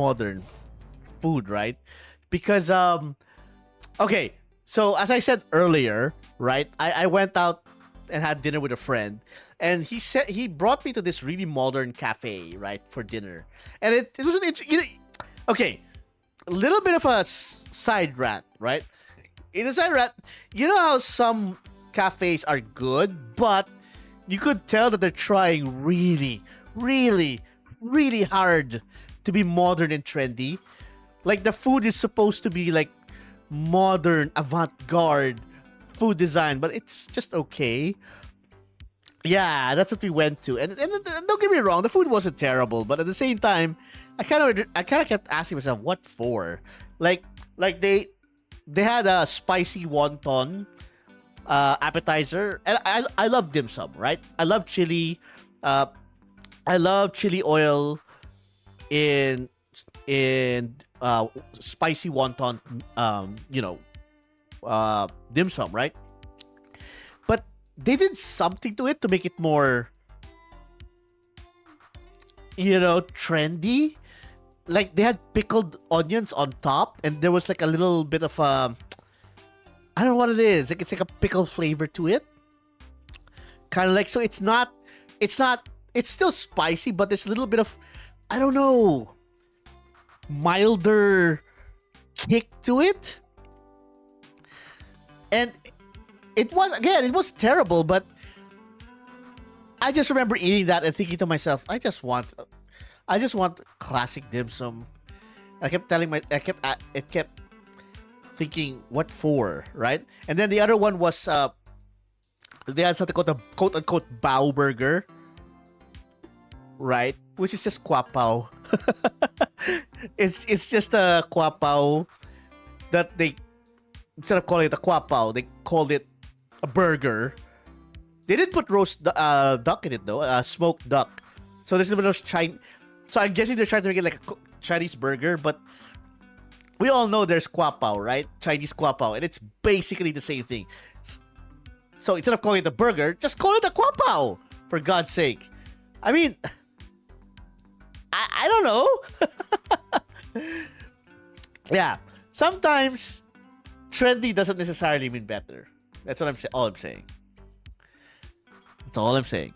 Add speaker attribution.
Speaker 1: modern food, right? Because okay, so as I said earlier, right? I went out and had dinner with a friend, and he brought me to this really modern cafe, right, for dinner, and it was okay, a little bit of a side rant, right? In a side rant, you know how some cafes are good, but you could tell that they're trying really, really, really hard to be modern and trendy. Like the food is supposed to be like modern, avant-garde food design, but it's just okay. Yeah, that's what we went to, and don't get me wrong, the food wasn't terrible, but at the same time, I kind of kept asking myself, what for? Like, like they had a spicy wonton appetizer, and I love dim sum, right? I love chili, uh, I love chili oil in spicy wonton, dim sum, right? But they did something to it to make it more, trendy. Like they had pickled onions on top, and there was like a little bit of I don't know what it is. Like it's like a pickle flavor to it. Kind of like, so it's still spicy, but there's a little bit of, I don't know, milder kick to it. And it was terrible, but I just remember eating that and thinking to myself, I just want classic dim sum. It kept thinking, what for, right? And then the other one was they had something called the quote unquote bao burger, right? Which is just kwapao. It's just a kwapao that they, instead of calling it a kwapao, they called it a burger. They did put roast duck in it though, smoked duck. So there's a bit of Chinese. So I'm guessing they're trying to make it like a Chinese burger, but we all know there's kwapao, right? Chinese kwapao, and it's basically the same thing. So instead of calling it a burger, just call it a kwapao, for God's sake. I mean, I don't know. Yeah, sometimes trendy doesn't necessarily mean better. That's what I'm saying. All I'm saying. That's all I'm saying.